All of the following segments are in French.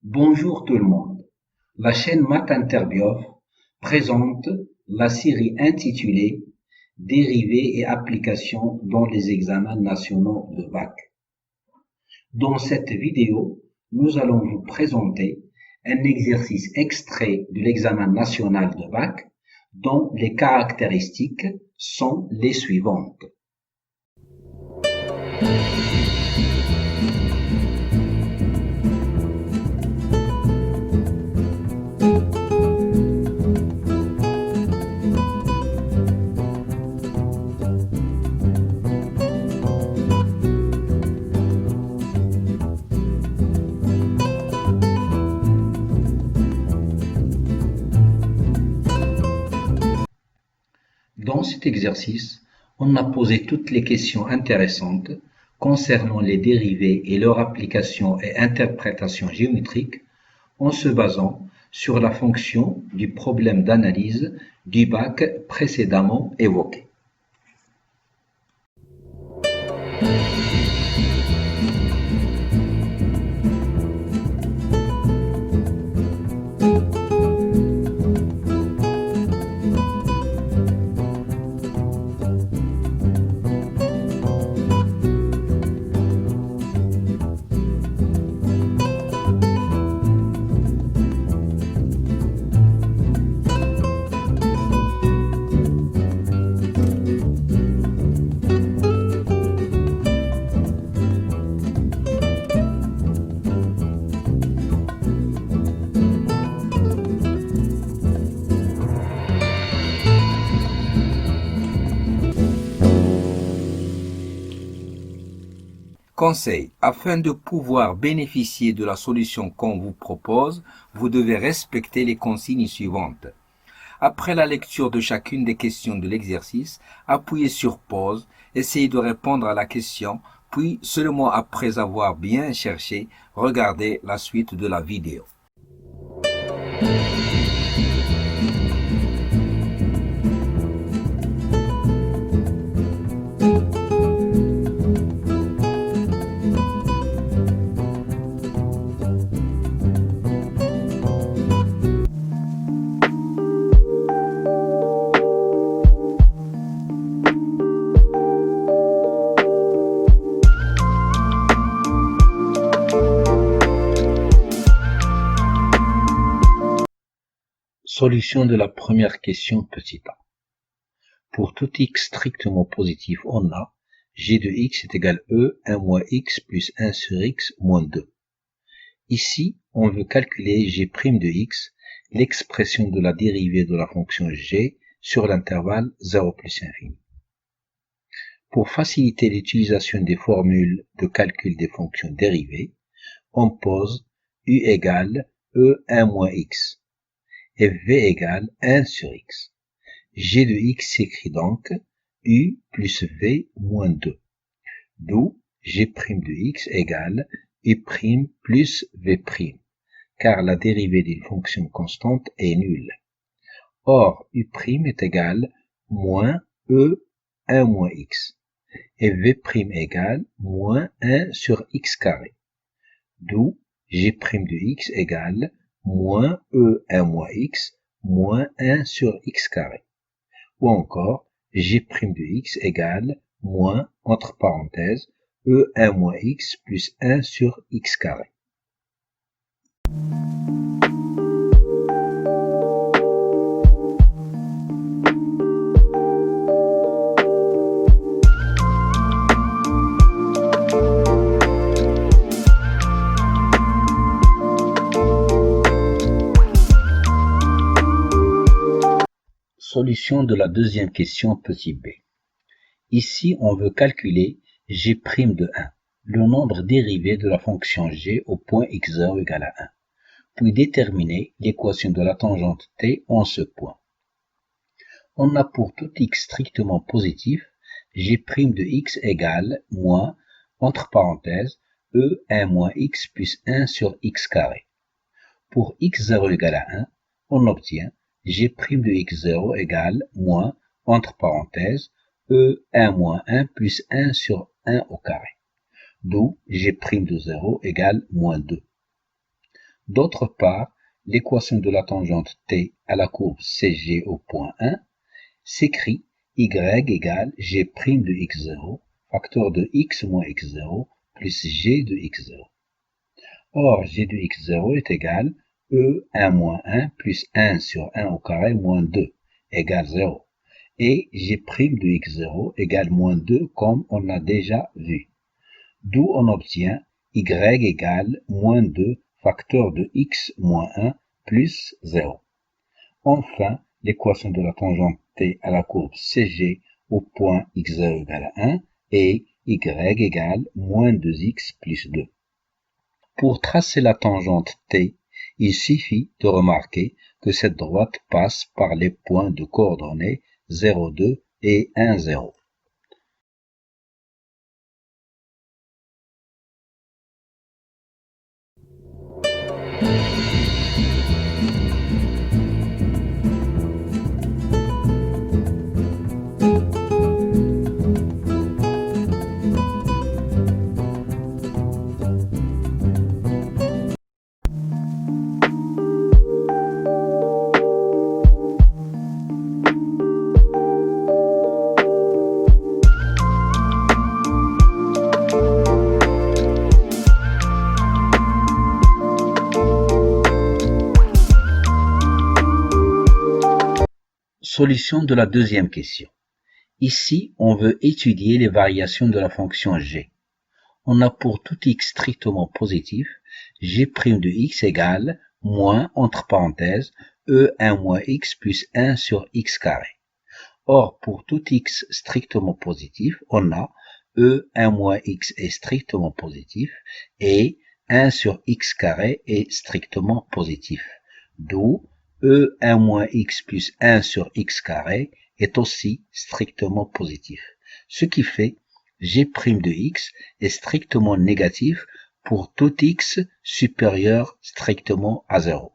Bonjour tout le monde. La chaîne Math Interbiof présente la série intitulée Dérivés et applications dans les examens nationaux de bac. Dans cette vidéo, nous allons vous présenter un exercice extrait de l'examen national de bac dont les caractéristiques sont les suivantes. Dans cet exercice, on a posé toutes les questions intéressantes concernant les dérivés et leur application et interprétation géométrique en se basant sur la fonction du problème d'analyse du bac précédemment évoqué. Conseil. Afin de pouvoir bénéficier de la solution qu'on vous propose, vous devez respecter les consignes suivantes. Après la lecture de chacune des questions de l'exercice, appuyez sur pause, essayez de répondre à la question, puis seulement après avoir bien cherché, regardez la suite de la vidéo. Solution de la première question petit a. Pour tout x strictement positif, on a g de x est égal e 1 moins x plus 1 sur x moins 2. Ici, on veut calculer g' de x, l'expression de la dérivée de la fonction g sur l'intervalle 0 plus infini. Pour faciliter l'utilisation des formules de calcul des fonctions dérivées, on pose u égale e 1 moins x et v égale 1 sur x. G de x s'écrit donc u plus v moins 2, d'où g' de x égale u' plus v', car la dérivée d'une fonction constante est nulle. Or, u' est égal moins e 1 moins x, et v' égale moins 1 sur x carré, d'où g' de x égale moins e 1 moins x moins 1 sur x carré. Ou encore, g' de x égale moins, entre parenthèses, e 1 moins x plus 1 sur x carré. Solution de la deuxième question petit b. Ici, on veut calculer g' de 1, le nombre dérivé de la fonction g au point x0 égale à 1, puis déterminer l'équation de la tangente t en ce point. On a pour tout x strictement positif, g' de x égale moins, entre parenthèses, e 1 moins x plus 1 sur x carré. Pour x0 égale à 1, on obtient g' de x0 égale moins, entre parenthèses, e1 moins 1 plus 1 sur 1 au carré, d'où g' de 0 égale moins 2. D'autre part, l'équation de la tangente t à la courbe CG au point 1 s'écrit y égale g' de x0, facteur de x moins x0, plus g de x0. Or, g de x0 est égal e1 moins 1 plus 1 sur 1 au carré moins 2 égale 0. Et g' de x0 égale moins 2 comme on a déjà vu. D'où on obtient y égale moins 2 facteur de x moins 1 plus 0. Enfin, l'équation de la tangente t à la courbe CG au point x0 égale 1 et y égale moins 2x plus 2. Pour tracer la tangente t, il suffit de remarquer que cette droite passe par les points de coordonnées 0, 2 et 1, 0. Solution de la deuxième question. Ici, on veut étudier les variations de la fonction g. On a pour tout x strictement positif, g' de x égale moins, entre parenthèses, e1 moins x plus 1 sur x carré. Or, pour tout x strictement positif, on a e1 moins x est strictement positif et 1 sur x carré est strictement positif. D'où e1 moins x plus 1 sur x carré est aussi strictement positif. Ce qui fait g' de x est strictement négatif pour tout x supérieur strictement à 0.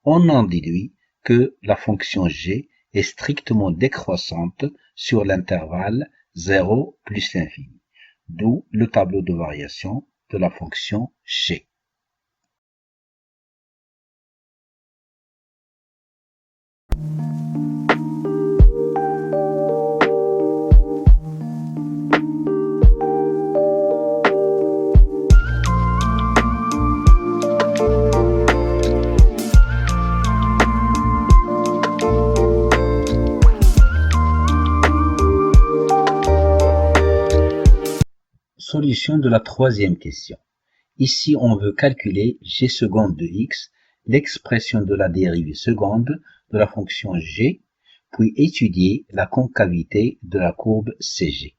On en déduit que la fonction g est strictement décroissante sur l'intervalle 0 plus l'infini, d'où le tableau de variation de la fonction g. Solution de la troisième question. Ici, on veut calculer g seconde de x, l'expression de la dérivée seconde de la fonction g, puis étudier la concavité de la courbe CG.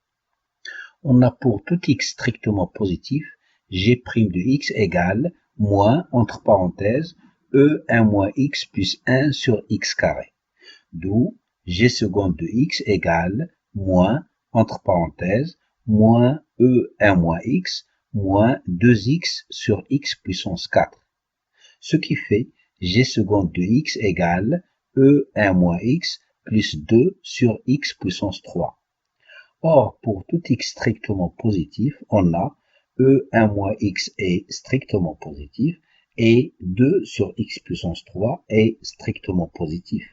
On a pour tout x strictement positif, g' de x égale moins, entre parenthèses, e1 moins x plus 1 sur x carré. D'où g seconde de x égale moins, entre parenthèses, moins e1 moins x moins 2x sur x puissance 4. Ce qui fait g seconde de x égale e1 moins x plus 2 sur x puissance 3. Or, pour tout x strictement positif, on a e1 moins x est strictement positif et 2 sur x puissance 3 est strictement positif.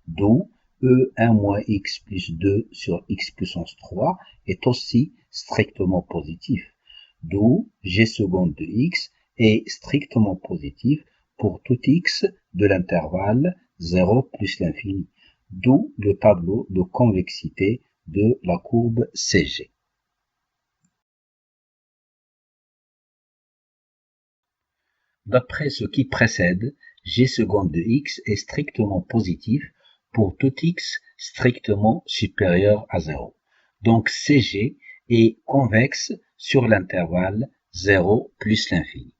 D'où e1 moins x plus 2 sur x puissance 3 est aussi strictement positif. D'où g seconde de x est strictement positif pour tout x de l'intervalle 0 plus l'infini. D'où le tableau de convexité de la courbe CG. D'après ce qui précède, g seconde de x est strictement positif pour tout x strictement supérieur à 0. Donc CG est convexe sur l'intervalle 0 plus l'infini.